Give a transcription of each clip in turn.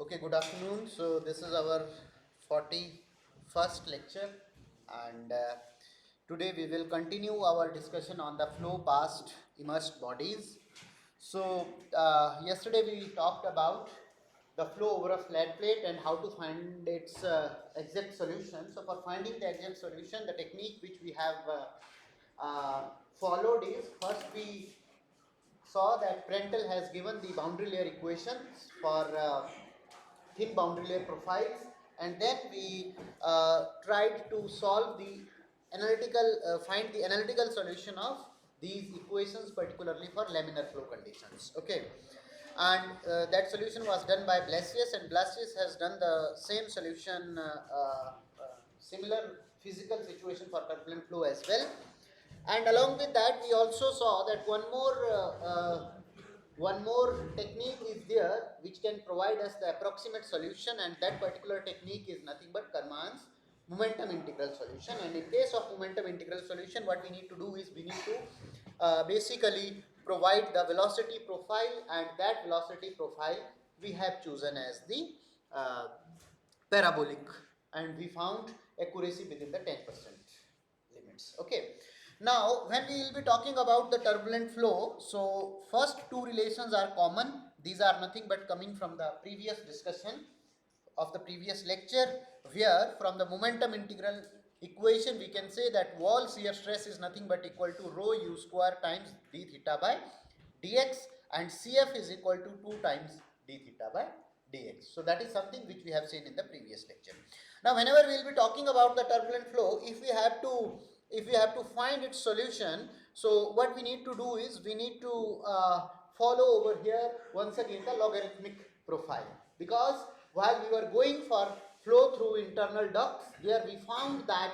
Okay, good afternoon. So this is our 41st lecture, and today we will continue our discussion on the flow past immersed bodies. So yesterday we talked about the flow over a flat plate and how to find its exact solution. So for finding the exact solution, the technique which we have followed is, first we saw that Prandtl has given the boundary layer equations for thin boundary layer profiles, and then we tried to solve the find the analytical solution of these equations, particularly for laminar flow conditions. Okay, and that solution was done by Blasius, and Blasius has done the same solution, similar physical situation for turbulent flow as well. And along with that, we also saw that one more technique is there which can provide us the approximate solution, and that particular technique is nothing but Karman's momentum integral solution. And in case of momentum integral solution, what we need to do is we need to basically provide the velocity profile, and that velocity profile we have chosen as the uh, parabolic, and we found accuracy within the 10% limits. Okay, now when we will be talking about the turbulent flow, so first two relations are common. These are nothing but coming from the previous discussion of the previous lecture, where from the momentum integral equation we can say that wall shear stress is nothing but equal to rho u square times d theta by dx, and Cf is equal to 2 times d theta by dx. So that is something which we have seen in the previous lecture. Now whenever we will be talking about the turbulent flow, if we have to find its solution, so what we need to do is we need to follow over here once again the logarithmic profile, because while we were going for flow through internal ducts, there we found that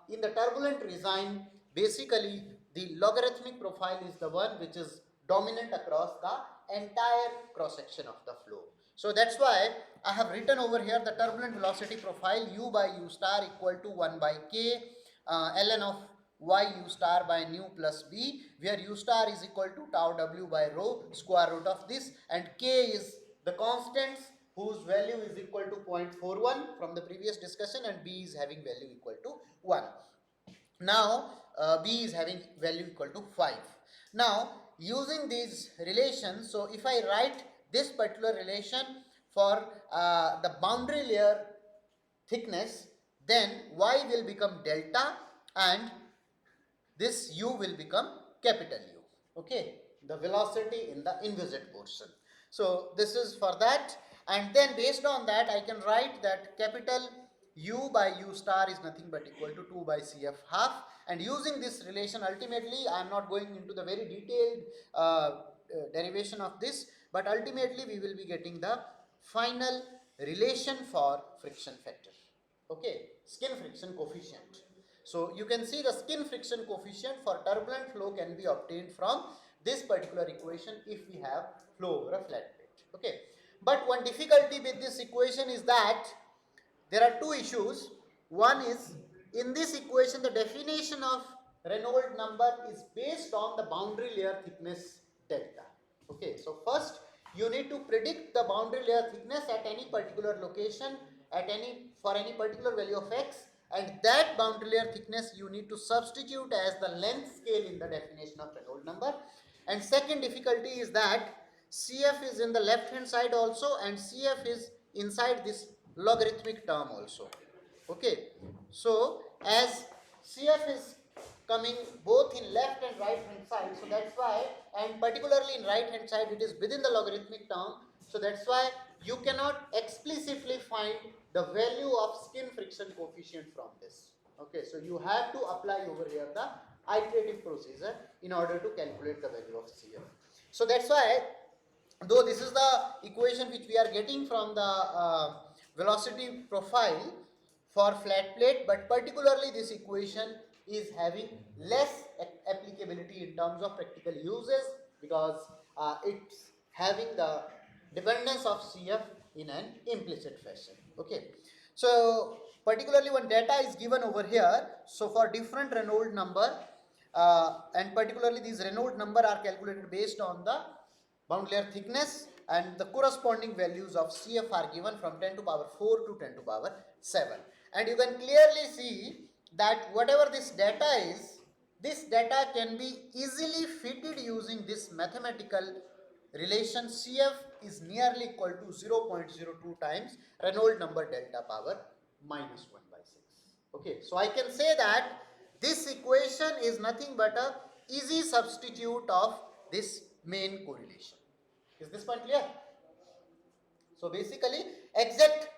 in the turbulent regime, basically the logarithmic profile is the one which is dominant across the entire cross section of the flow. So that's why I have written over here the turbulent velocity profile u by u star equal to 1 by k ln of y u star by nu plus b, where u star is equal to tau w by rho square root of this, and k is the constants whose value is equal to 0.41 from the previous discussion, and b is having value equal to 1. Now b is having value equal to 5. Now using these relations, so if I write this particular relation for the boundary layer thickness, then y will become delta and this u will become capital U. Okay, the velocity in the inviscid portion. So this is for that, and then based on that I can write that capital U by U star is nothing but equal to 2 by CF half, and using this relation, ultimately I am not going into the very detailed derivation of this, but ultimately we will be getting the final relation for friction factor. Okay, skin friction coefficient. So you can see the skin friction coefficient for turbulent flow can be obtained from this particular equation if we have flow over a flat plate. Okay, but one difficulty with this equation is that there are two issues. One is, in this equation the definition of Reynolds number is based on the boundary layer thickness delta. Okay, so first you need to predict the boundary layer thickness at any particular location for any particular value of x, and that boundary layer thickness you need to substitute as the length scale in the definition of Reynolds number. And second difficulty is that CF is in the left hand side also, and CF is inside this logarithmic term also. Okay, so as CF is coming both in left and right hand side, so that's why, and particularly in right hand side it is within the logarithmic term, so that's why you cannot explicitly find the value of skin friction coefficient from this. Okay, so you have to apply over here the iterative procedure in order to calculate the value of CF. So that's why, though this is the equation which we are getting from the velocity profile for flat plate, but particularly this equation is having less applicability in terms of practical uses, because it's having the dependence of CF in an implicit fashion. Okay, so particularly when data is given over here, so for different Reynolds number, and particularly these Reynolds number are calculated based on the boundary layer thickness, and the corresponding values of CF are given from 10 to power 4 to 10 to power 7. And you can clearly see that whatever this data is, this data can be easily fitted using this mathematical relation. CF is nearly equal to 0.02 times Reynolds number delta power minus 1 by 6. Okay, so I can say that this equation is nothing but a easy substitute of this main correlation. Is this point clear? So basically exact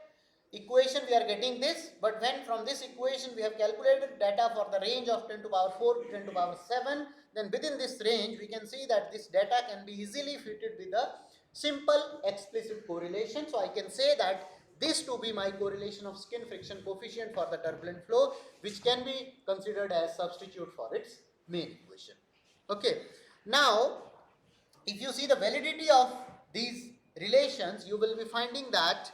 equation we are getting this, but when from this equation we have calculated data for the range of 10 to power 4 to 10 to power 7, then within this range we can see that this data can be easily fitted with a simple explicit correlation. So I can say that this to be my correlation of skin friction coefficient for the turbulent flow, which can be considered as substitute for its main equation. Okay, now if you see the validity of these relations, you will be finding that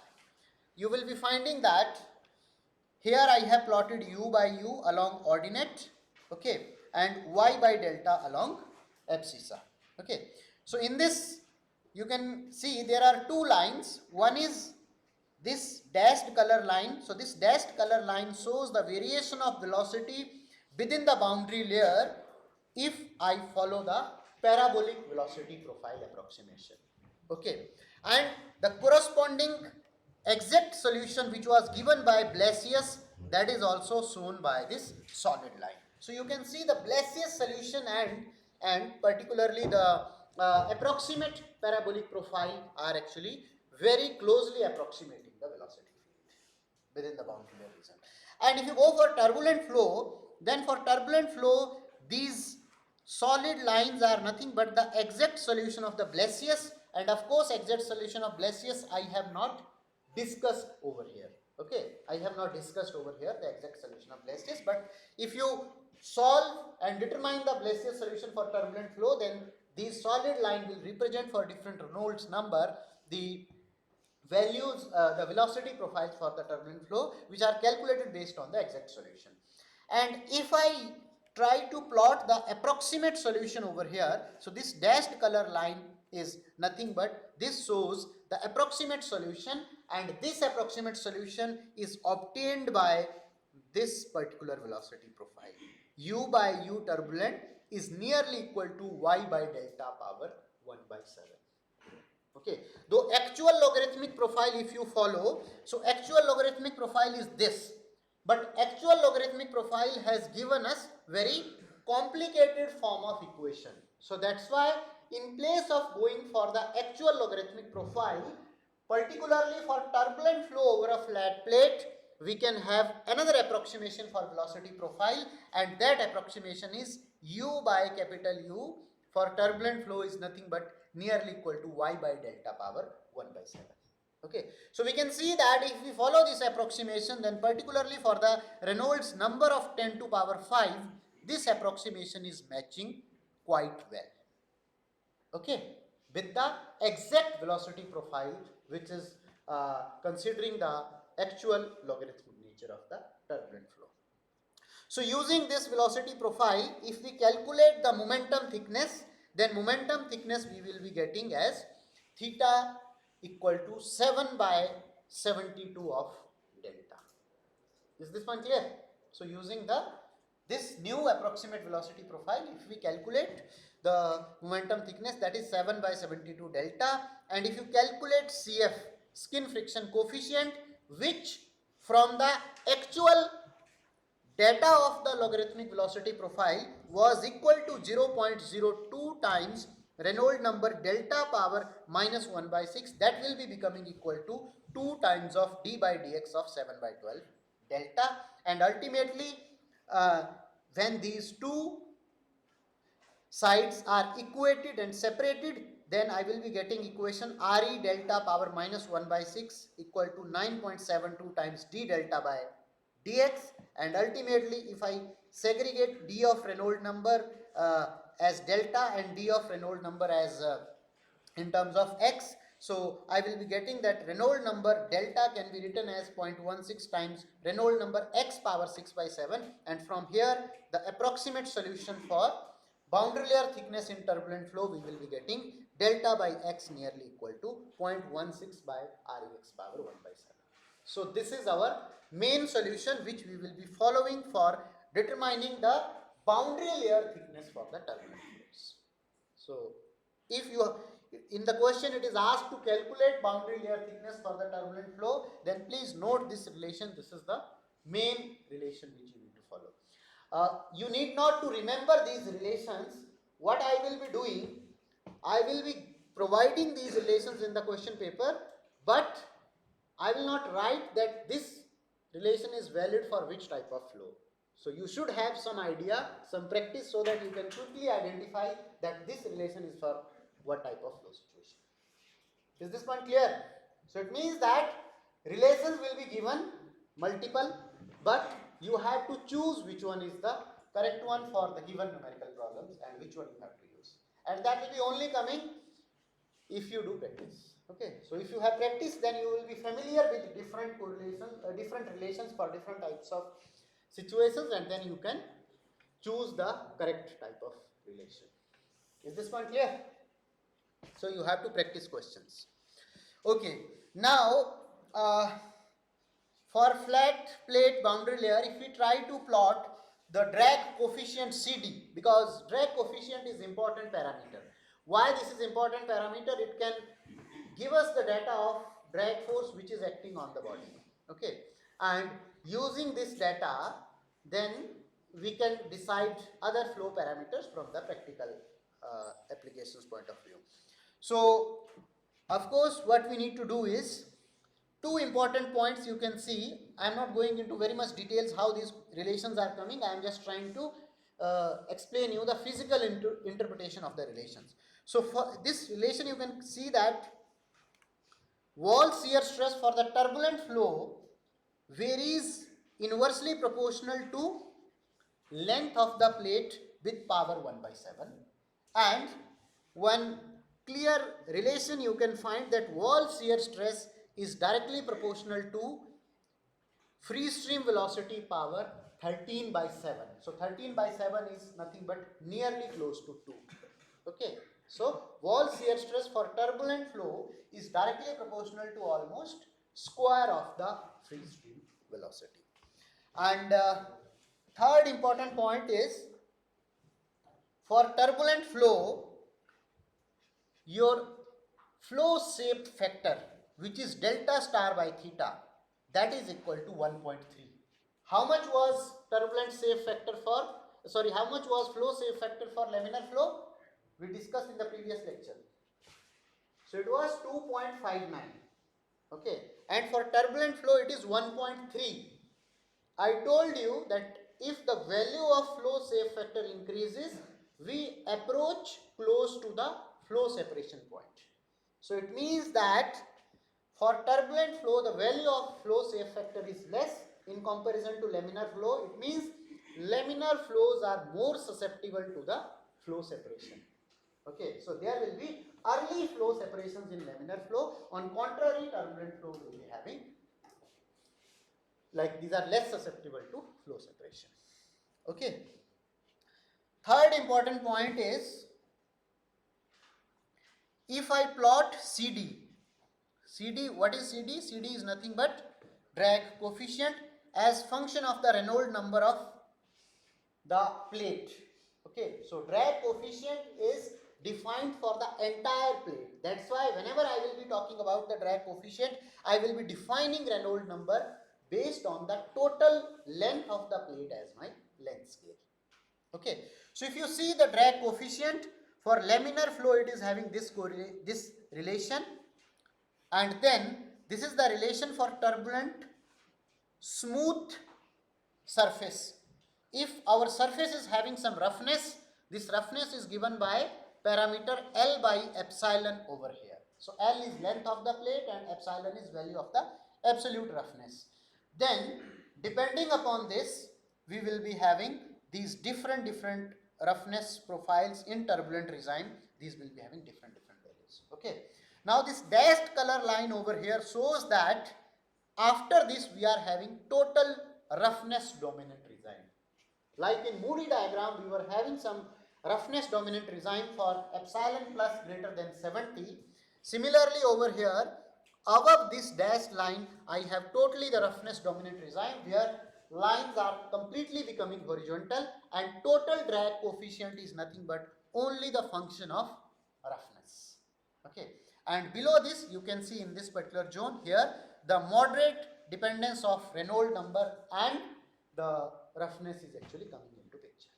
here I have plotted u by u along ordinate, okay, and y by delta along abscissa. Okay, so in this you can see there are two lines. One is this dashed color line. So this dashed color line shows the variation of velocity within the boundary layer if I follow the parabolic velocity profile approximation. Okay, and the corresponding exact solution which was given by Blasius, that is also shown by this solid line. So you can see the Blasius solution and particularly the approximate parabolic profile are actually very closely approximating the velocity field within the boundary layer region. And if you go for turbulent flow, then for turbulent flow these solid lines are nothing but the exact solution of the Blasius, and of course exact solution of Blasius I have not discussed over here. Okay, I have not discussed over here the exact solution of Blasius, but if you solve and determine the Blasius solution for turbulent flow, then these solid line will represent for different Reynolds number the values, the velocity profiles for the turbulent flow, which are calculated based on the exact solution. And if I try to plot the approximate solution over here, so this dashed color line is nothing but this shows the approximate solution, and this approximate solution is obtained by this particular velocity profile. U by U turbulent is nearly equal to y by delta power 1 by 7. Okay, though actual logarithmic profile if you follow, so actual logarithmic profile is this, but actual logarithmic profile has given us very complicated form of equation. So that's why in place of going for the actual logarithmic profile, particularly for turbulent flow over a flat plate, we can have another approximation for velocity profile, and that approximation is u by capital U for turbulent flow is nothing but nearly equal to y by delta power 1 by 7. Okay, so we can see that if we follow this approximation, then particularly for the Reynolds number of 10 to power 5, this approximation is matching quite well. Okay, with the exact velocity profile which is considering the actual logarithmic nature of the turbulent flow. So using this velocity profile, if we calculate the momentum thickness, then momentum thickness we will be getting as theta equal to 7 by 72 of delta. Is this one clear? So using this new approximate velocity profile, if we calculate the momentum thickness, that is 7 by 72 delta, and if you calculate CF, skin friction coefficient, which from the actual data of the logarithmic velocity profile was equal to 0.02 times Reynolds number delta power minus 1 by 6, that will be becoming equal to 2 times of d by dx of 7 by 12 delta, and ultimately when these two sides are equated and separated, then I will be getting equation Re delta power minus 1 by 6 equal to 9.72 times d delta by dx, and ultimately if I segregate d of Reynolds number as delta and d of Reynolds number as in terms of x, so I will be getting that Reynolds number delta can be written as 0.16 times Reynolds number x power 6 by 7, and from here the approximate solution for boundary layer thickness in turbulent flow, we will be getting delta by x nearly equal to 0.16 by Rex power 1 by 7. So this is our main solution which we will be following for determining the boundary layer thickness for the turbulent flows. So if you in the question it is asked to calculate boundary layer thickness for the turbulent flow, then please note this relation. This is the main relation which you need to follow. You need not to remember these relations. What I will be doing, I will be providing these relations in the question paper, but I will not write that this relation is valid for which type of flow. So you should have some idea, some practice, so that you can quickly identify that this relation is for what type of flow situation. Is this point clear? So it means that relations will be given multiple, but you have to choose which one is the correct one for the given numerical problems and which one you have to use. And that will be only coming if you do practice. Okay, so if you have practice, then you will be familiar with different correlations, different relations for different types of situations, and then you can choose the correct type of relation. Is this point clear? So you have to practice questions. Okay, now for flat plate boundary layer, if we try to plot the drag coefficient CD, because drag coefficient is important parameter. Why this is important parameter? It can give us the data of drag force which is acting on the body. Okay, and using this data, then we can decide other flow parameters from the practical applications point of view. So, of course, what we need to do is two important points you can see. I am not going into very much details how these relations are coming. I am just trying to explain you the physical interpretation of the relations. So, for this relation, you can see that wall shear stress for the turbulent flow varies inversely proportional to length of the plate with power 1 by 7, and one clear relation you can find that wall shear stress is directly proportional to free stream velocity power 13 by 7. So 13 by 7 is nothing but nearly close to 2. Okay, so wall shear stress for turbulent flow is directly proportional to almost square of the free stream velocity. And third important point is, for turbulent flow, your flow shape factor, which is delta star by theta, that is equal to 1.3. How much was turbulent shape factor for, sorry, how much was flow shape factor for laminar flow? We discussed in the previous lecture. So it was 2.59. Okay, and for turbulent flow it is 1.3. I told you that if the value of flow shape factor increases, we approach close to the flow separation point. So it means that for turbulent flow, the value of flow shape factor is less in comparison to laminar flow. It means laminar flows are more susceptible to the flow separation. Okay, so there will be early flow separations in laminar flow. On contrary, turbulent flow will be having, like, these are less susceptible to flow separation. Okay. Third important point is, if I plot CD, what is CD? CD is nothing but drag coefficient as function of the Reynolds number of the plate. Okay, so drag coefficient is defined for the entire plate. That's why whenever I will be talking about the drag coefficient, I will be defining Reynolds number based on the total length of the plate as my length scale. Okay, so if you see the drag coefficient for laminar flow, it is having this relation, and then this is the relation for turbulent smooth surface. If our surface is having some roughness, this roughness is given by parameter L by epsilon over here. So L is length of the plate and epsilon is value of the absolute roughness. Then depending upon this, we will be having these different roughness profiles in turbulent regime. These will be having different values. Okay. Now this dashed color line over here shows that after this we are having total roughness dominant regime. Like in Moody diagram, we were having some roughness dominant regime for epsilon plus greater than 70. Similarly over here, above this dashed line, I have totally the roughness dominant regime where lines are completely becoming horizontal and total drag coefficient is nothing but only the function of roughness. Okay, and below this you can see in this particular zone here the moderate dependence of Reynolds number and the roughness is actually coming into picture.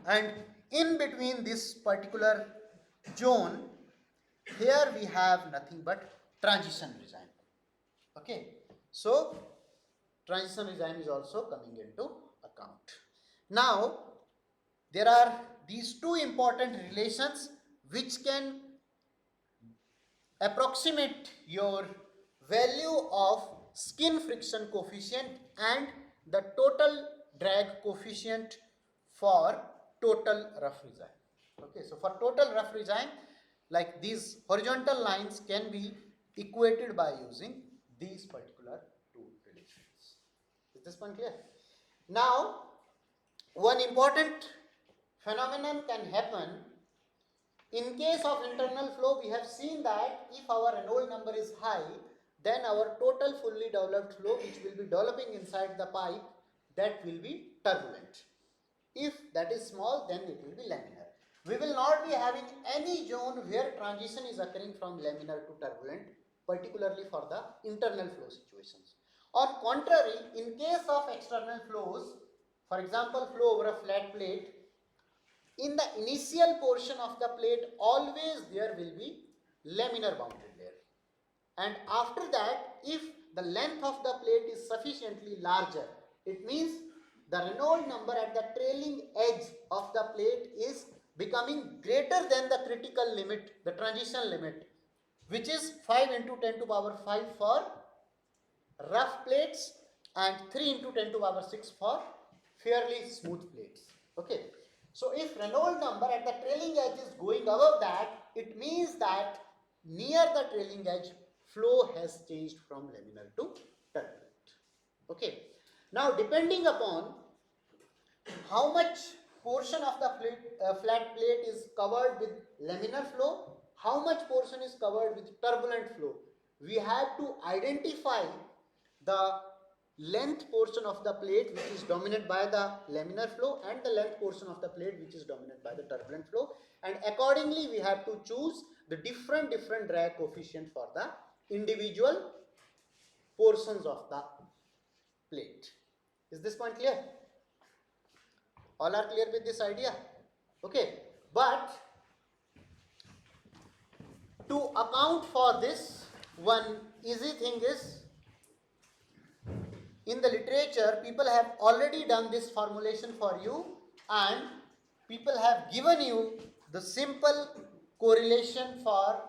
And in between this particular zone, here we have nothing but transition regime. Okay, so transition regime is also coming into account. Now there are these two important relations which can approximate your value of skin friction coefficient and the total drag coefficient for total rough regime. Okay, so for total rough regime, like these horizontal lines can be equated by using these particular two relations. Is this point clear? Now, one important phenomenon can happen in case of internal flow. We have seen that if our Reynolds number is high, then our total fully developed flow which will be developing inside the pipe, that will be turbulent. If that is small, then it will be laminar. We will not be having any zone where transition is occurring from laminar to turbulent, particularly for the internal flow situations. On contrary, in case of external flows, for example flow over a flat plate, in the initial portion of the plate always there will be laminar bounded layer, and after that if the length of the plate is sufficiently larger, it means the Reynolds number at the trailing edge of the plate is becoming greater than the critical limit, the transition limit, which is 5 into 10 to power 5 for rough plates and 3 into 10 to power 6 for fairly smooth plates. Okay, so if Reynolds number at the trailing edge is going above that, it means that near the trailing edge flow has changed from laminar to turbulent. Okay, now depending upon how much portion of the flat plate is covered with laminar flow, how much portion is covered with turbulent flow, we have to identify the length portion of the plate which is dominated by the laminar flow and the length portion of the plate which is dominated by the turbulent flow, and accordingly we have to choose the different drag coefficient for the individual portions of the plate. Is this point clear? All are clear with this idea? Okay, but to account for this, one easy thing is, in the literature people have already done this formulation for you and people have given you the simple correlation for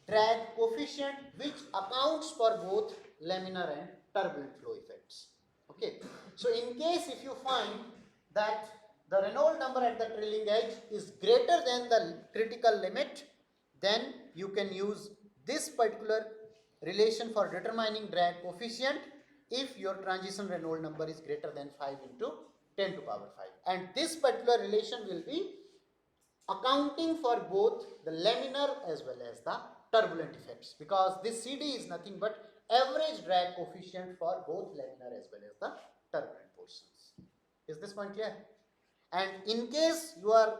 drag coefficient which accounts for both laminar and turbulent flow effects. Okay, so in case if you find that the Reynolds number at the trailing edge is greater than the critical limit, then you can use this particular relation for determining drag coefficient if your transition Reynolds number is greater than 5 into 10 to power 5, and this particular relation will be accounting for both the laminar as well as the turbulent effects, because this CD is nothing but average drag coefficient for both laminar as well as the turbulent portions. Is this point clear? And in case you are,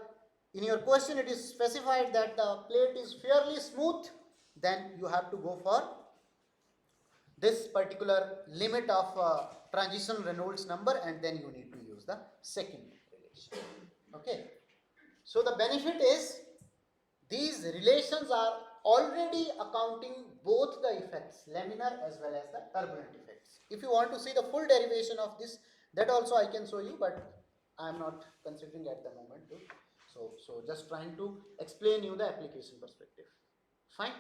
in your question it is specified that the plate is fairly smooth, then you have to go for this particular limit of transition Reynolds number, and then you need to use the second relation. Okay, so the benefit is these relations are already accounting both the effects, laminar as well as the turbulent effects. If you want to see the full derivation of this, that also I can show you, but I am not considering at the moment. So just trying to explain you the application perspective. Fine.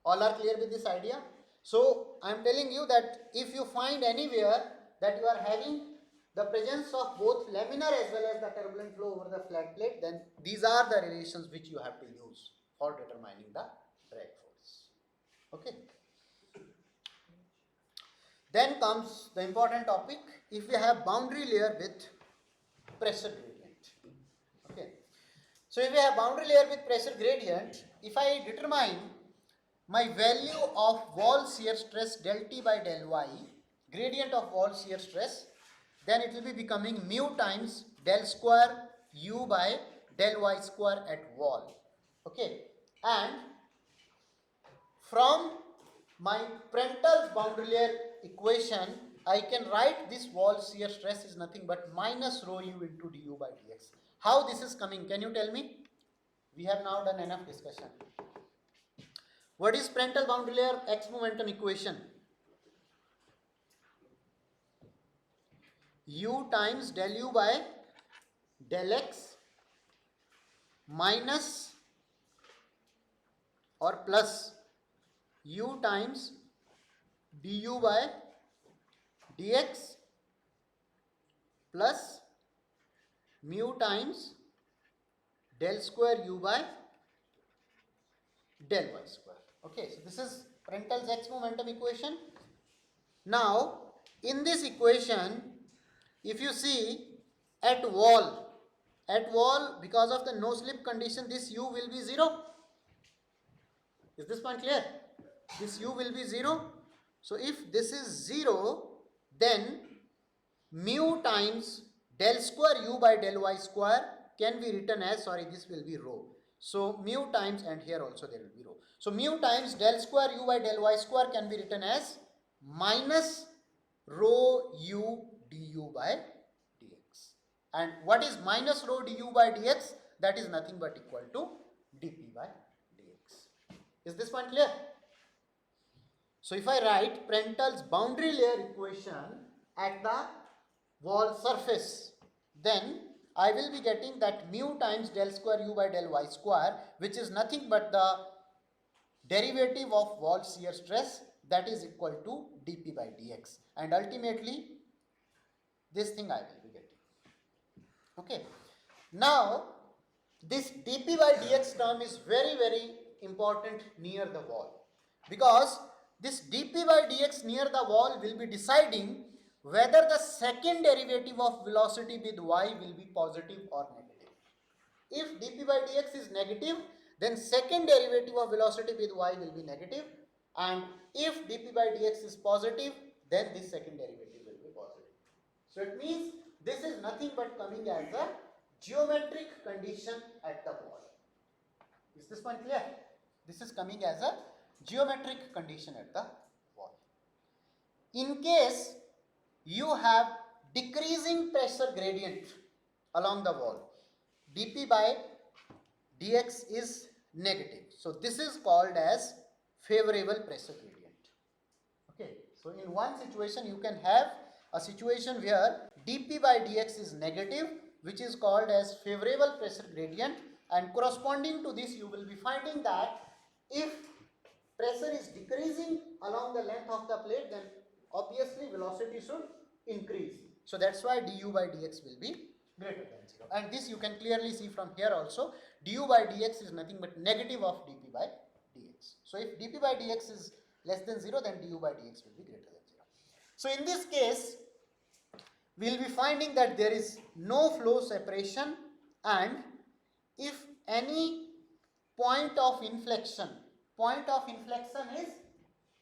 All are clear with this idea? So I am telling you that if you find anywhere that you are having the presence of both laminar as well as the turbulent flow over the flat plate, then these are the relations which you have to use for determining the drag force. Okay. Then comes the important topic, if we have boundary layer with pressure gradient. Okay. So if I have boundary layer with pressure gradient, if I determine my value of wall shear stress del T by del Y, gradient of wall shear stress, then it will be becoming mu times del square U by del Y square at wall. Okay, and from my Prandtl's boundary layer equation, I can write this wall shear stress is nothing but minus rho u into du by dx. How this is coming? Can you tell me? We have now done enough discussion. What is Prandtl boundary layer x momentum equation? U times del u by del x minus or plus u times du by dx plus mu times del square u by del y square. Okay, so this is Prandtl's x momentum equation. Now, in this equation, if you see at wall, because of the no slip condition, this u will be 0. Is this point clear? This u will be 0. So if this is 0, then mu times del square u by del y square can be written as, sorry, this will be rho. So mu times, and here also there will be rho. So mu times del square u by del y square can be written as minus rho u du by dx. And what is minus rho du by dx? That is nothing but equal to dp by dx. Is this point clear? So if I write Prandtl's boundary layer equation at the wall surface, then I will be getting that mu times del square u by del y square, which is nothing but the derivative of wall shear stress, that is equal to dp by dx, and ultimately this thing I will be getting. Okay, now this dp by dx term is very, very important near the wall, because this dp by dx near the wall will be deciding whether the second derivative of velocity with y will be positive or negative. If dp by dx is negative, then second derivative of velocity with y will be negative, and if dp by dx is positive, then this second derivative will be positive. So it means this is nothing but coming as a geometric condition at the wall. Is this point clear? This is coming as a geometric condition at the wall. In case you have decreasing pressure gradient along the wall, dp by dx is negative. So this is called as favorable pressure gradient. Okay, so in one situation you can have a situation where dp by dx is negative, which is called as favorable pressure gradient, and corresponding to this you will be finding that if pressure is decreasing along the length of the plate, then obviously velocity should increase. So that's why du by dx will be greater than 0. And this you can clearly see from here also. Du by dx is nothing but negative of dp by dx. So if dp by dx is less than 0, then du by dx will be greater than 0. So in this case, we will be finding that there is no flow separation, and if any point of inflection is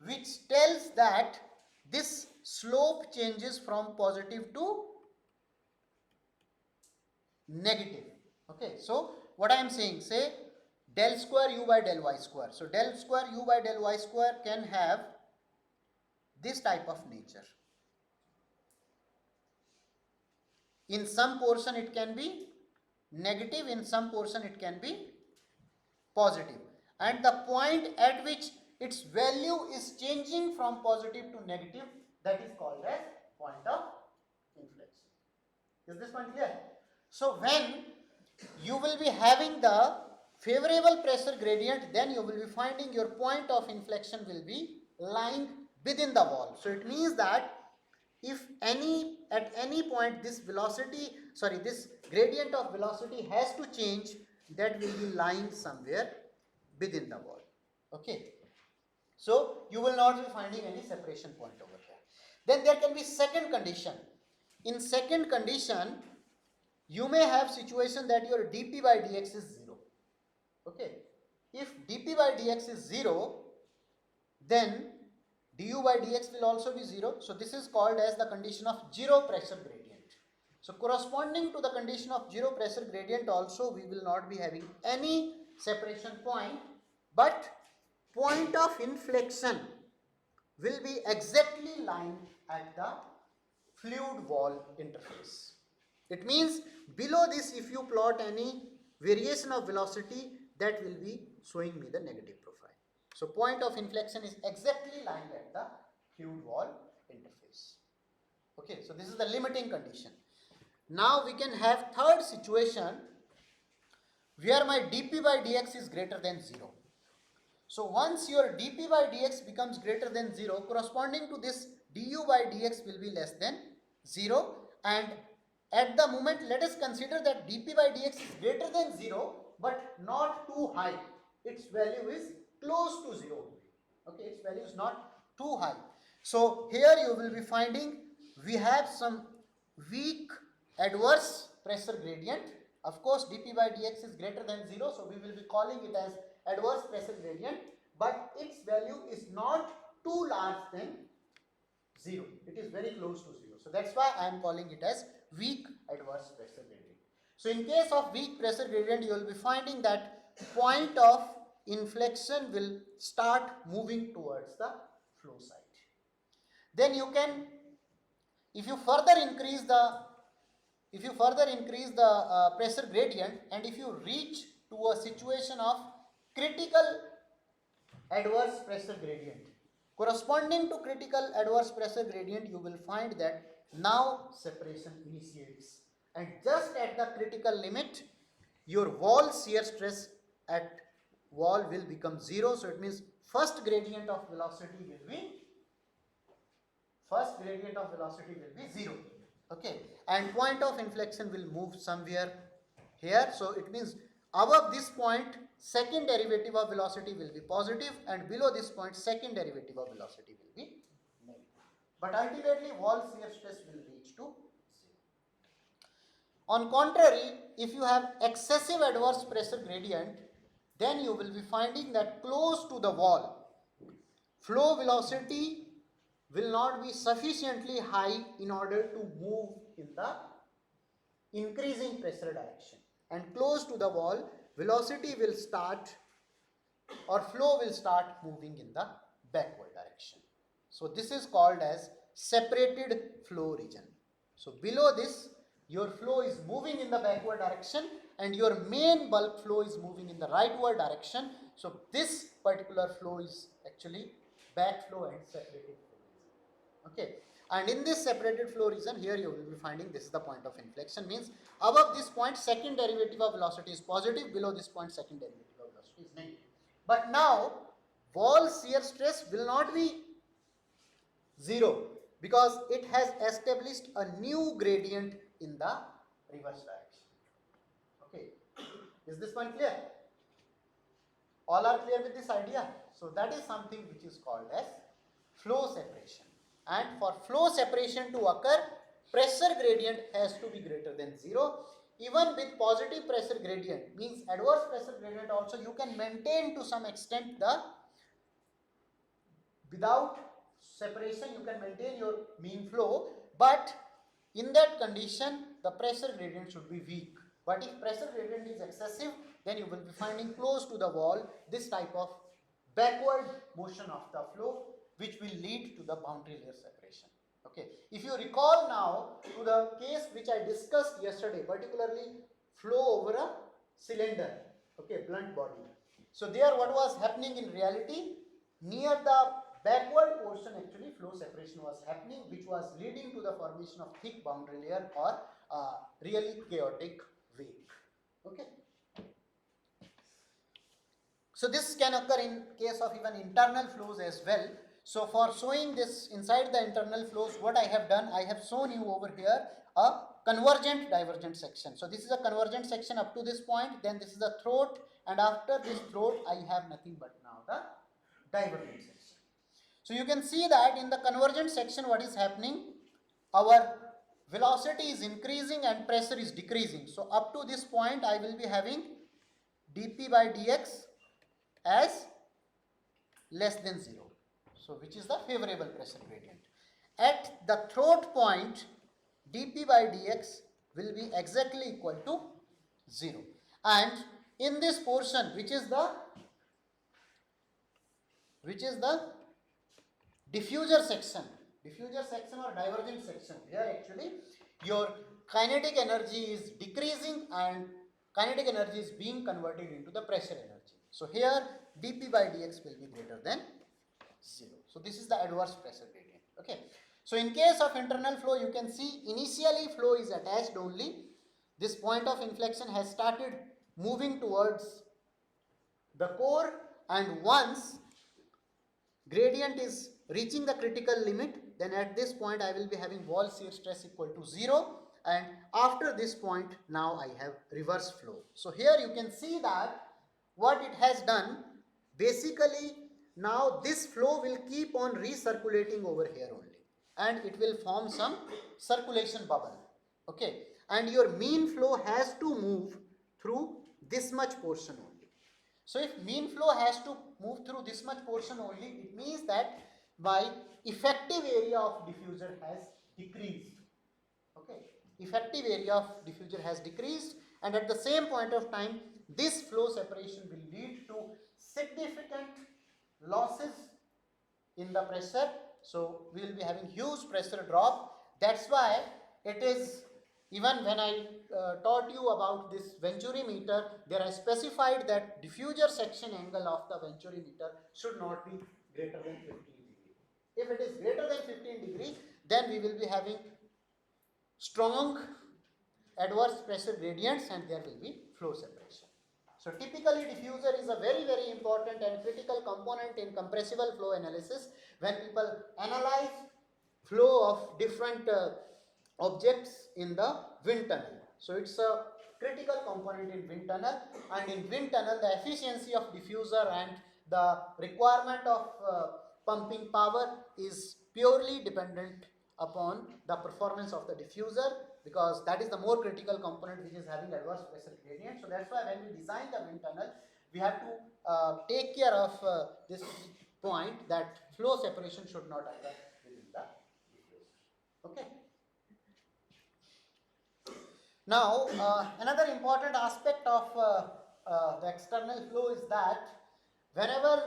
which tells that this slope changes from positive to negative. Okay, so what I am saying, say del square u by del y square. So del square u by del y square can have this type of nature. In some portion it can be negative, in some portion it can be positive, and the point at which its value is changing from positive to negative, that is called as point of inflection. Is this point clear? So when you will be having the favorable pressure gradient, then you will be finding your point of inflection will be lying within the wall. So it means that if at any point this gradient of velocity has to change, that will be lying somewhere within the wall. Okay, so you will not be finding any separation point over here. Then there can be second condition. In second condition, you may have situation that your dp by dx is 0. Okay, if dp by dx is 0, then du by dx will also be 0. So this is called as the condition of zero pressure gradient. So corresponding to the condition of zero pressure gradient also, we will not be having any separation point, but point of inflection will be exactly lying at the fluid wall interface. It means below this, if you plot any variation of velocity, that will be showing me the negative profile. So point of inflection is exactly lying at the fluid wall interface. Okay, so this is the limiting condition. Now we can have third situation where my dp by dx is greater than 0. So once your dp by dx becomes greater than 0, corresponding to this du by dx will be less than 0, and at the moment let us consider that dp by dx is greater than 0 but not too high. Its value is close to 0. Okay, its value is not too high. So here you will be finding we have some weak adverse pressure gradient. Of course, dp by dx is greater than 0, so we will be calling it as adverse pressure gradient, but its value is not too large than 0. It is very close to 0. So that's why I am calling it as weak adverse pressure gradient. So in case of weak pressure gradient, you will be finding that point of inflection will start moving towards the flow side. Then you can, if you further increase the pressure gradient, and if you reach to a situation of critical adverse pressure gradient, corresponding to critical adverse pressure gradient, you will find that now separation initiates, and just at the critical limit your wall shear stress at wall will become 0. So it means first gradient of velocity will be 0. Okay, and point of inflection will move somewhere here. So it means above this point second derivative of velocity will be positive, and below this point second derivative of velocity will be negative. But ultimately wall shear stress will reach to 0. On contrary, if you have excessive adverse pressure gradient, then you will be finding that close to the wall, flow velocity will not be sufficiently high in order to move in the increasing pressure direction, and close to the wall velocity will start, or flow will start moving in the backward direction. So this is called as separated flow region. So below this your flow is moving in the backward direction and your main bulk flow is moving in the rightward direction. So this particular flow is actually backflow and separated flow. Okay, and in this separated flow region, here you will be finding this is the point of inflection, means above this point second derivative of velocity is positive, below this point second derivative of velocity is negative. But now wall shear stress will not be 0 because it has established a new gradient in the reverse direction. Okay, is this point clear? All are clear with this idea? So that is something which is called as flow separation. And for flow separation to occur, pressure gradient has to be greater than 0. Even with positive pressure gradient, means adverse pressure gradient also, you can maintain to some extent the, without separation you can maintain your mean flow, but in that condition the pressure gradient should be weak. But if pressure gradient is excessive, then you will be finding close to the wall this type of backward motion of the flow, which will lead to the boundary layer separation. Okay, if you recall now to the case which I discussed yesterday, particularly flow over a cylinder, okay, blunt body. So there what was happening in reality, near the backward portion actually flow separation was happening, which was leading to the formation of thick boundary layer or really chaotic wake. Okay, so this can occur in case of even internal flows as well. So for showing this inside the internal flows, what I have done, I have shown you over here a convergent divergent section. So this is a convergent section up to this point, then this is the throat, and after this throat I have nothing but now the divergent section. So you can see that in the convergent section what is happening, our velocity is increasing and pressure is decreasing. So up to this point I will be having dp by dx as less than 0. So which is the favorable pressure gradient. At the throat point, dp by dx will be exactly equal to 0. And in this portion, which is the diffuser section or divergent section, here actually your kinetic energy is decreasing and kinetic energy is being converted into the pressure energy. So here dp by dx will be greater than 0. So this is the adverse pressure gradient. Okay. So in case of internal flow, you can see initially flow is attached only. This point of inflection has started moving towards the core, and once gradient is reaching the critical limit, then at this point I will be having wall shear stress equal to 0, and after this point now I have reverse flow. So here you can see that what it has done, basically now this flow will keep on recirculating over here only, and it will form some circulation bubble. Okay, and your mean flow has to move through this much portion only. So if mean flow has to move through this much portion only, it means that my effective area of diffuser has decreased. Okay, effective area of diffuser has decreased, and at the same point of time, this flow separation will lead to significant losses in the pressure. So we will be having huge pressure drop. That's why it is, even when I taught you about this Venturi meter, there I specified that diffuser section angle of the Venturi meter should not be greater than 15 degree. If it is greater than 15 degree, then we will be having strong adverse pressure gradients and there will be flow separation. So typically diffuser is a very important and critical component in compressible flow analysis when people analyze flow of different objects in the wind tunnel. So it's a critical component in wind tunnel, and in wind tunnel the efficiency of diffuser and the requirement of pumping power is purely dependent upon the performance of the diffuser, because that is the more critical component which is having adverse pressure gradient. So that's why when we design the wind tunnel, we have to take care of this point, that flow separation should not occur within the diffuser. Okay. Now another important aspect of the external flow is that whenever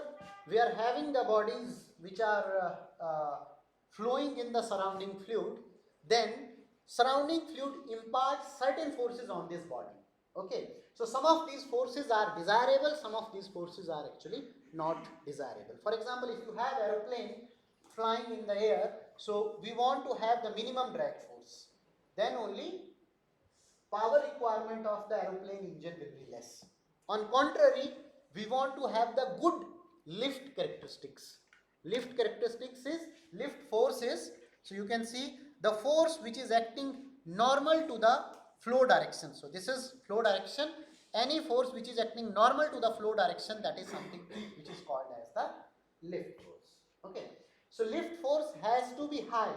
we are having the bodies which are flowing in the surrounding fluid, then surrounding fluid imparts certain forces on this body. Okay, so some of these forces are desirable, some of these forces are actually not desirable. For example, if you have aeroplane flying in the air, so we want to have the minimum drag force, then only power requirement of the aeroplane engine will be less. On contrary, we want to have the good lift characteristics. Lift characteristics is, lift force is, so you can see the force which is acting normal to the flow direction. So this is flow direction. Any force which is acting normal to the flow direction, that is something which is called as the lift force. Okay. So lift force has to be high,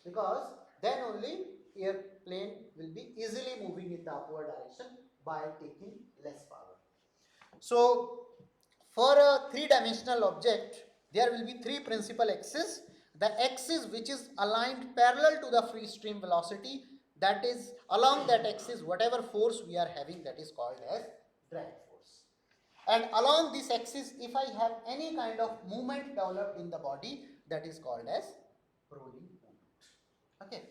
because then only airplane will be easily moving in the upward direction by taking less power. So for a three-dimensional object, there will be three principal axes. The axis which is aligned parallel to the free stream velocity, that is, along that axis whatever force we are having, that is called as drag force. And along this axis, if I have any kind of movement developed in the body, that is called as rolling movement. Okay.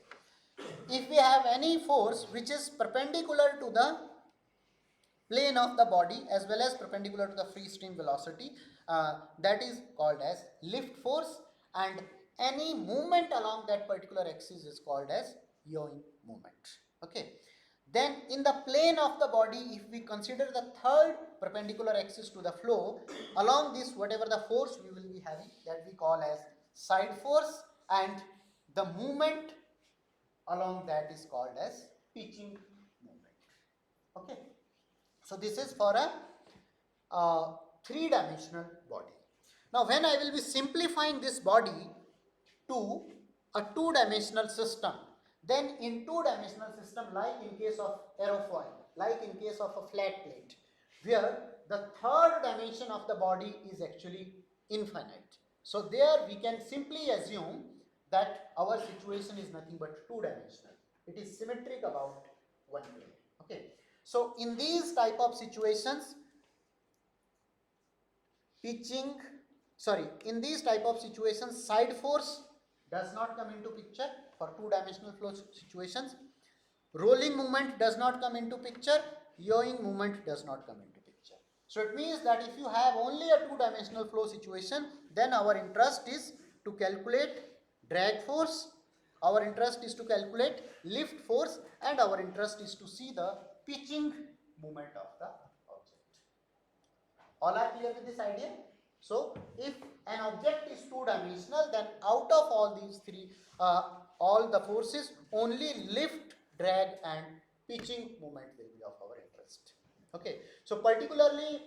If we have any force which is perpendicular to the plane of the body as well as perpendicular to the free stream velocity, that is called as lift force, and any movement along that particular axis is called as yawing movement. Okay. Then in the plane of the body, if we consider the third perpendicular axis to the flow, along this whatever the force we will be having, that we call as side force, and the movement along that is called as pitching movement. Okay. So this is for a three-dimensional body. Now when I will be simplifying this body to a two-dimensional system, then in two-dimensional system, like in case of aerofoil, like in case of a flat plate, where the third dimension of the body is actually infinite. So there we can simply assume that our situation is nothing but two-dimensional. It is symmetric about one plane. Okay. So in these type of situations, pitching, in these type of situations, side force does not come into picture for two-dimensional flow situations. Rolling movement does not come into picture. Yawing movement does not come into picture. So it means that if you have only a two-dimensional flow situation, then our interest is to calculate drag force, our interest is to calculate lift force, and our interest is to see the pitching movement of the object. All are clear with this idea? So if an object is two-dimensional, then out of all these three, all the forces, only lift, drag and pitching moment will be of our interest. Okay. So particularly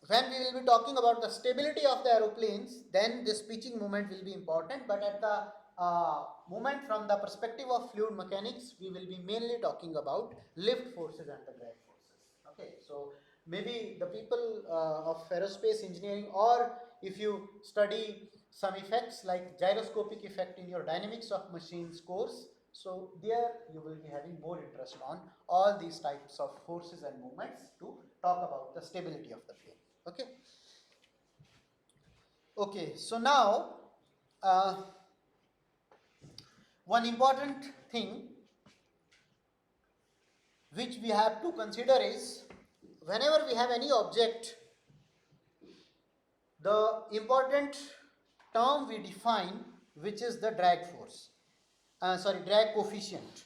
when we will be talking about the stability of the aeroplanes, then this pitching moment will be important, but at the moment from the perspective of fluid mechanics, we will be mainly talking about lift forces and the drag forces. Okay, so maybe the people of aerospace engineering, or if you study some effects like gyroscopic effect in your dynamics of machines course, so there you will be having more interest on all these types of forces and movements to talk about the stability of the plane. Okay. Okay. So now uh, one important thing which we have to consider is whenever we have any object, the important term we define, which is the drag force, drag coefficient.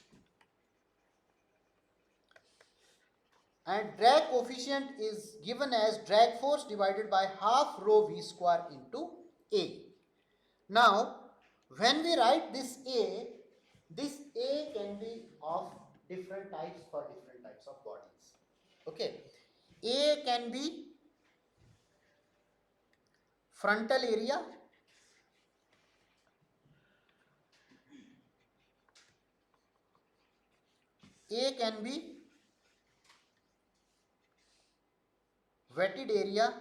And drag coefficient is given as drag force divided by half rho v square into A. Now, when we write this A can be of different types for different types of bodies. Okay. A can be frontal area, A can be wetted area,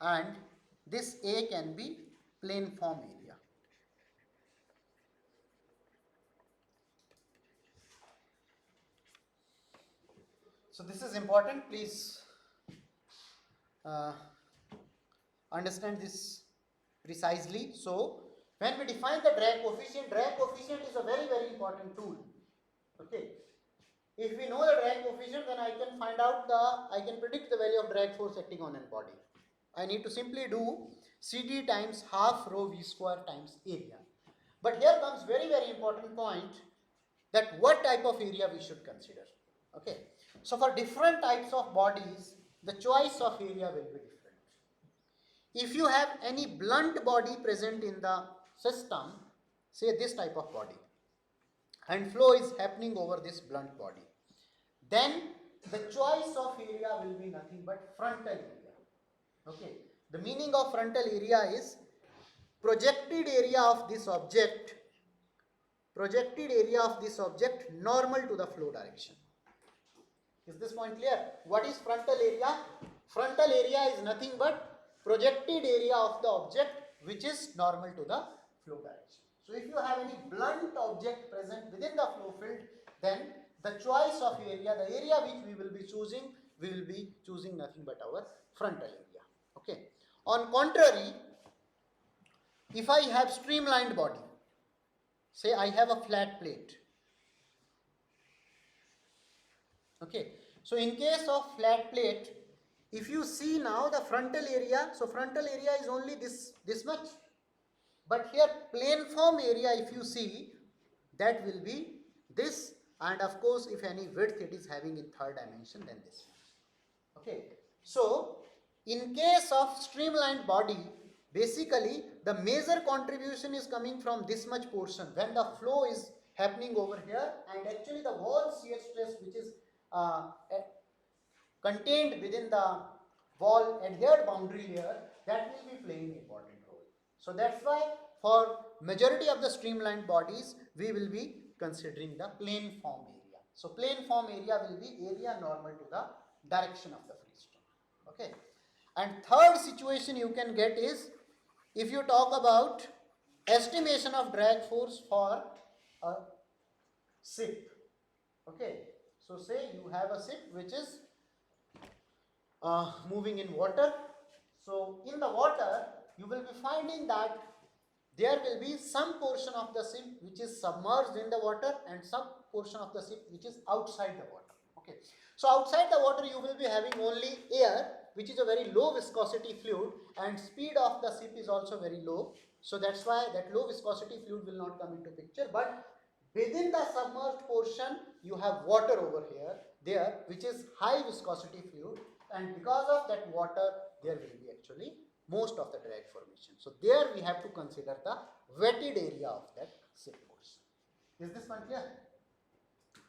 and this A can be plane form area. So this is important, please uh, understand this precisely. So when we define the drag coefficient is a very, very important tool. Okay. If we know the drag coefficient, then I can predict the value of drag force acting on a body. I need to simply do Ct times half rho v square times area. But here comes very, very important point, that what type of area we should consider. Okay. So for different types of bodies, the choice of area will be different. If you have any blunt body present in the system, say this type of body, and flow is happening over this blunt body, then the choice of area will be nothing but frontal area. Okay. The meaning of frontal area is projected area of this object normal to the flow direction. Is this point clear? What is frontal area? Frontal area is nothing but projected area of the object which is normal to the flow direction. So if you have any blunt object present within the flow field, then the choice of area, the area which we will be choosing nothing but our frontal area. Okay. On contrary, if I have streamlined body, say I have a flat plate. Okay. So in case of flat plate, if you see now the frontal area, so frontal area is only this much. But here plane form area, if you see, that will be this, and of course if any width it is having in third dimension, then this. Okay. So in case of streamlined body, basically the major contribution is coming from this much portion when the flow is happening over here, and actually the wall shear stress which is contained within the wall adhered boundary layer, that will be playing important role. So that's why for majority of the streamlined bodies we will be considering the plane form area. So plane form area will be area normal to the direction of the free stream. Okay. And third situation you can get is if you talk about estimation of drag force for a ship. Okay. So say you have a ship which is moving in water. So in the water you will be finding that there will be some portion of the ship which is submerged in the water and some portion of the ship which is outside the water. Okay. So outside the water you will be having only air, which is a very low viscosity fluid, and speed of the ship is also very low. So that's why that low viscosity fluid will not come into picture. But within the submerged portion you have water over here, there, which is high viscosity fluid, and because of that water there will be actually most of the drag formation. So there we have to consider the wetted area of that ship portion. Is this one clear?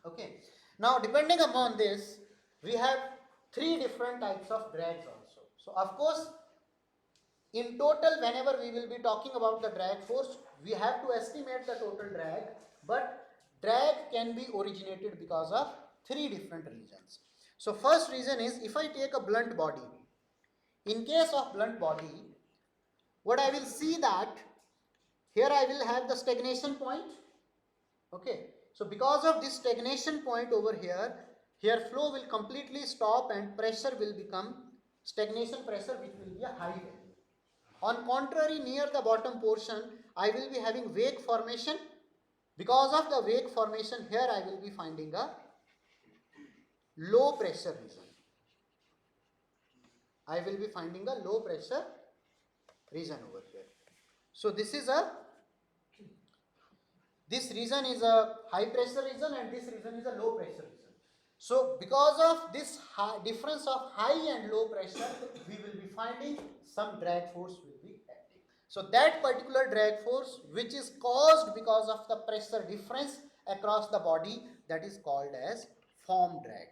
Okay. Now depending upon this, we have three different types of drags also. So of course, in total, whenever we will be talking about the drag force, we have to estimate the total drag, but drag can be originated because of three different reasons. So first reason is if I take a blunt body. In case of blunt body, what I will see that here I will have the stagnation point. Okay. So because of this stagnation point over here, here flow will completely stop and pressure will become stagnation pressure, which will be a high value. On contrary, near the bottom portion, I will be having wake formation. Because of the wake formation, here I will be finding a low pressure region. I will be finding a low pressure region over here. So this region is a high pressure region and this region is a low pressure region. So because of this difference of high and low pressure, we will be finding some drag force will be acting. So that particular drag force which is caused because of the pressure difference across the body, that is called as form drag.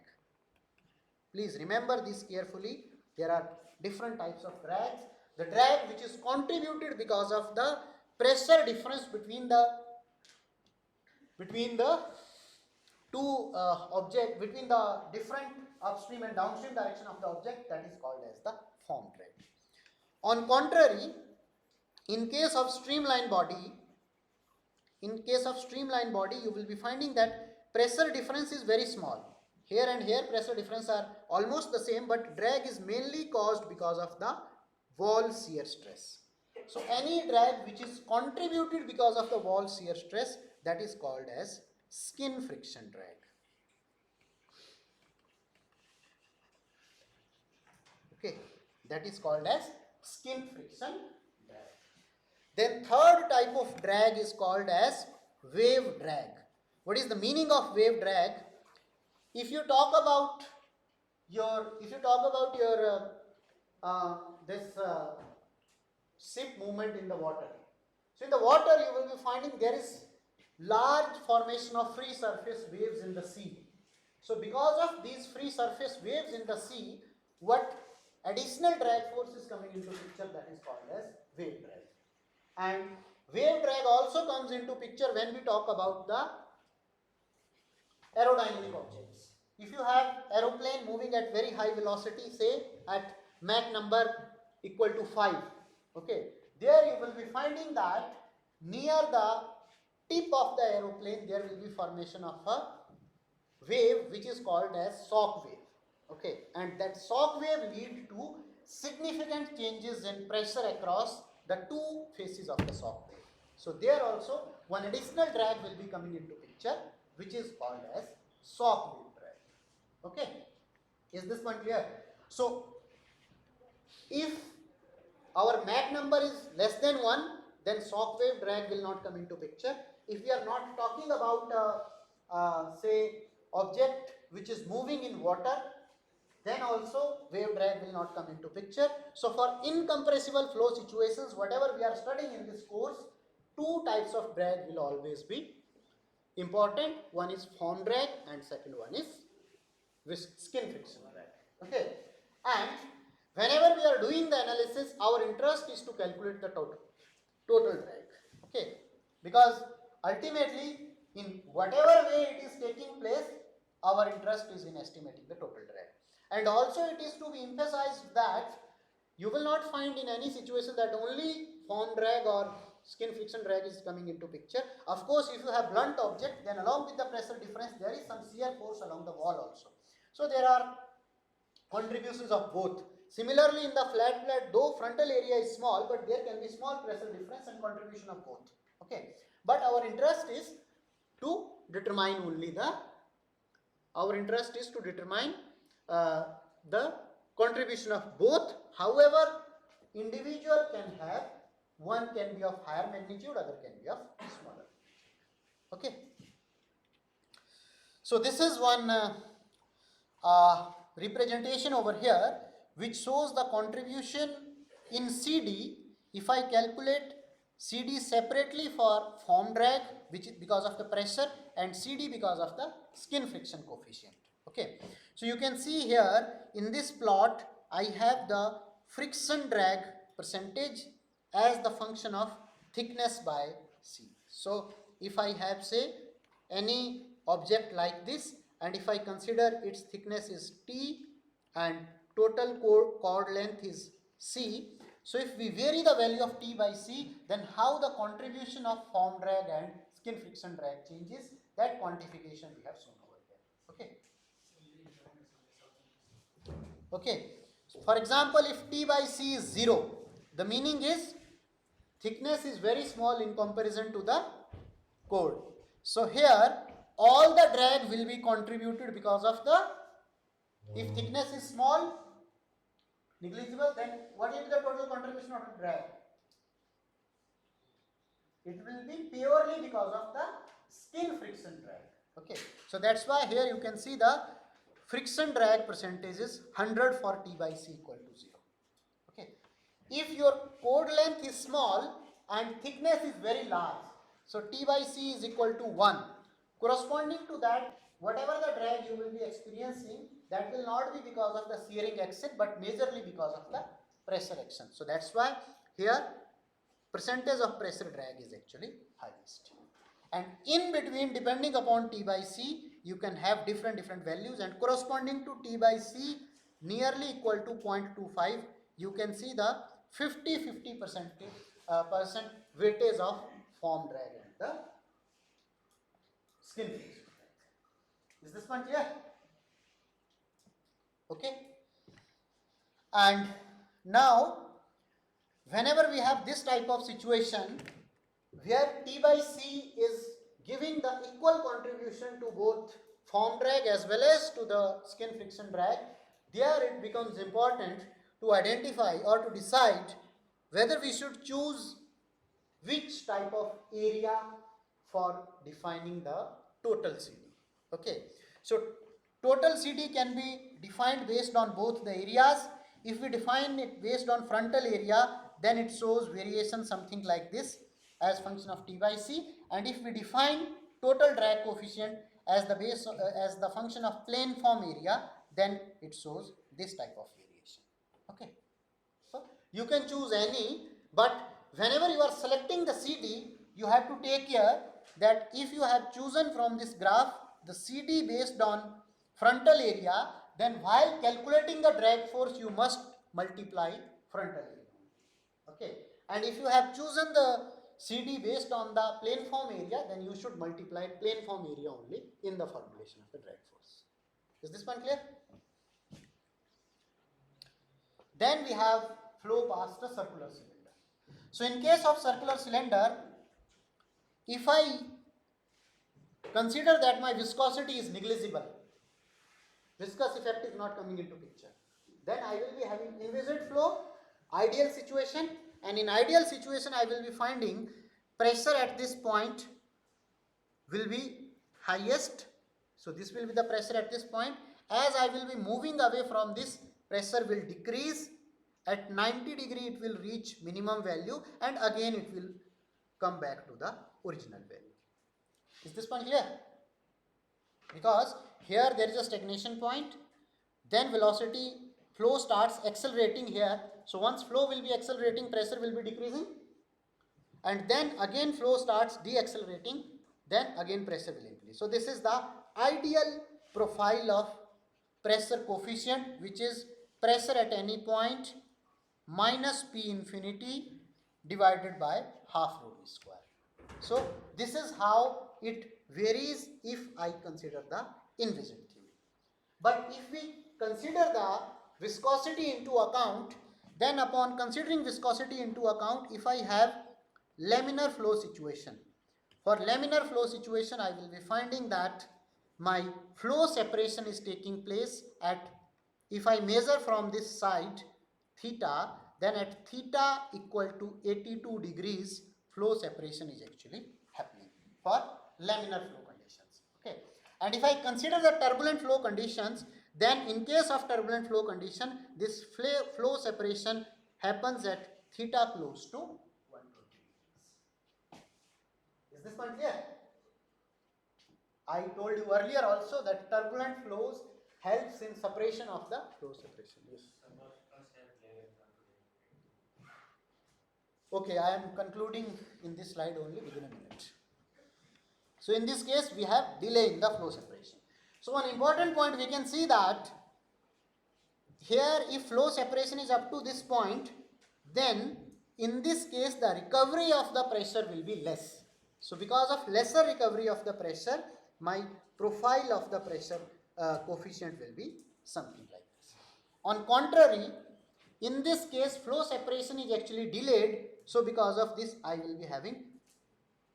Please remember this carefully. There are different types of drags. The drag which is contributed because of the pressure difference between the between the different upstream and downstream direction of the object, that is called as the form drag. On contrary, in case of streamline body, you will be finding that pressure difference is very small. Here and here pressure difference are almost the same, but drag is mainly caused because of the wall shear stress. So any drag which is contributed because of the wall shear stress, that is called as skin friction drag. Okay, that is called as skin friction drag. Then third type of drag is called as wave drag. What is the meaning of wave drag? If you talk about your ship movement in the water. So in the water you will be finding there is large formation of free surface waves in the sea. So because of these free surface waves in the sea, what additional drag force is coming into picture, that is called as wave drag. And wave drag also comes into picture when we talk about the aerodynamic objects. If you have aeroplane moving at very high velocity, say at Mach number equal to 5, okay, there you will be finding that near the tip of the aeroplane there will be formation of a wave which is called as shock wave. Okay, and that shock wave lead to significant changes in pressure across the two faces of the shock wave. So there also one additional drag will be coming into picture, which is called as shock wave drag. Okay, is this one clear? So if our Mach number is less than 1, then shock wave drag will not come into picture. If we are not talking about say object which is moving in water, then also wave drag will not come into picture. So for incompressible flow situations, whatever we are studying in this course, two types of drag will always be important. One is form drag and second one is skin friction drag. Okay, and whenever we are doing the analysis, our interest is to calculate the total drag. Okay, because ultimately in whatever way it is taking place, our interest is in estimating the total drag. And also it is to be emphasized that you will not find in any situation that only form drag or skin friction drag is coming into picture. Of course, if you have blunt object, then along with the pressure difference, there is some shear force along the wall also. So there are contributions of both. Similarly, in the flat plate, though frontal area is small, but there can be small pressure difference and contribution of both. Okay, but our interest is to determine only the the contribution of both. However, individual can have, one can be of higher magnitude, other can be of smaller. Okay. So this is one representation over here which shows the contribution in CD. If I calculate CD separately for form drag, which is because of the pressure, and CD because of the skin friction coefficient. Okay, so you can see here in this plot I have the friction drag percentage as the function of thickness by C. So if I have, say, any object like this, and if I consider its thickness is T and total chord length is C, so if we vary the value of T by C, then how the contribution of form drag and skin friction drag changes, that quantification we have shown over here. Okay. Okay. So for example, if T by C is 0, the meaning is thickness is very small in comparison to the chord. So here all the drag will be contributed because of the, if thickness is small, negligible, then what will be the total contribution of the drag? It will be purely because of the skin friction drag. Okay, so that's why here you can see the friction drag percentage is 100 for T by C equal to 0. Okay, if your chord length is small and thickness is very large, so T by C is equal to 1. Corresponding to that, whatever the drag you will be experiencing, that will not be because of the shearing action, but majorly because of the pressure action. So that's why here percentage of pressure drag is actually highest. And in between, depending upon T by C, you can have different values, and corresponding to T by C nearly equal to 0.25, you can see the 50% weightage of form drag and the skin friction. Is this one clear? Okay. And now, whenever we have this type of situation where T by C is giving the equal contribution to both form drag as well as to the skin friction drag, there it becomes important to identify or to decide whether we should choose which type of area for defining the total CD. Okay, so total CD can be defined based on both the areas. If we define it based on frontal area, then it shows variation something like this as function of T by C, and if we define total drag coefficient as the base as the function of plane form area, then it shows this type of variation. Okay, so you can choose any, but whenever you are selecting the CD, you have to take care that if you have chosen from this graph the CD based on frontal area, then while calculating the drag force you must multiply frontal area. Okay, and if you have chosen the CD based on the plane form area, then you should multiply plane form area only in the formulation of the drag force. Is this one clear? Then we have flow past the circular cylinder. So in case of circular cylinder, if I consider that my viscosity is negligible, viscous effect is not coming into picture, then I will be having inviscid flow, ideal situation, and in ideal situation I will be finding pressure at this point will be highest. So this will be the pressure at this point. As I will be moving away from this, pressure will decrease. At 90 degree it will reach minimum value, and again it will come back to the original value. Is this point clear? Because here there is a stagnation point, then velocity flow starts accelerating here. So once flow will be accelerating, pressure will be decreasing, and then again flow starts deaccelerating, then again pressure will increase. So this is the ideal profile of pressure coefficient, which is pressure at any point minus P infinity divided by half rho V square. So this is how it varies if I consider the inviscid theory. But if we consider the viscosity into account, then upon considering viscosity into account, if I have laminar flow situation, for laminar flow situation I will be finding that my flow separation is taking place at, if I measure from this side theta, then at theta equal to 82 degrees flow separation is actually happening for laminar flow conditions. Okay, and if I consider the turbulent flow conditions, then in case of turbulent flow condition, this flow separation happens at theta close to 120 degrees. Is this point clear? I told you earlier also that turbulent flows helps in separation of the flow separation. Yes. Okay, I am concluding in this slide only within a minute. So in this case, we have delay in the flow separation. So one important point we can see that here if flow separation is up to this point, then in this case the recovery of the pressure will be less. So because of lesser recovery of the pressure, my profile of the pressure coefficient will be something like this. On contrary, in this case flow separation is actually delayed, so because of this I will be having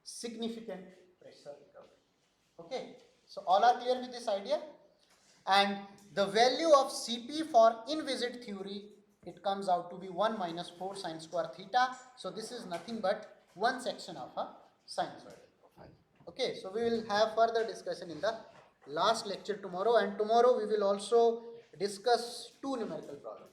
significant pressure recovery. Okay, so all are clear with this idea? And the value of Cp for inviscid theory, it comes out to be 1 minus 4 sine square theta. So this is nothing but one section of a sinusoidal profile. Okay, so we will have further discussion in the last lecture tomorrow, and tomorrow we will also discuss two numerical problems.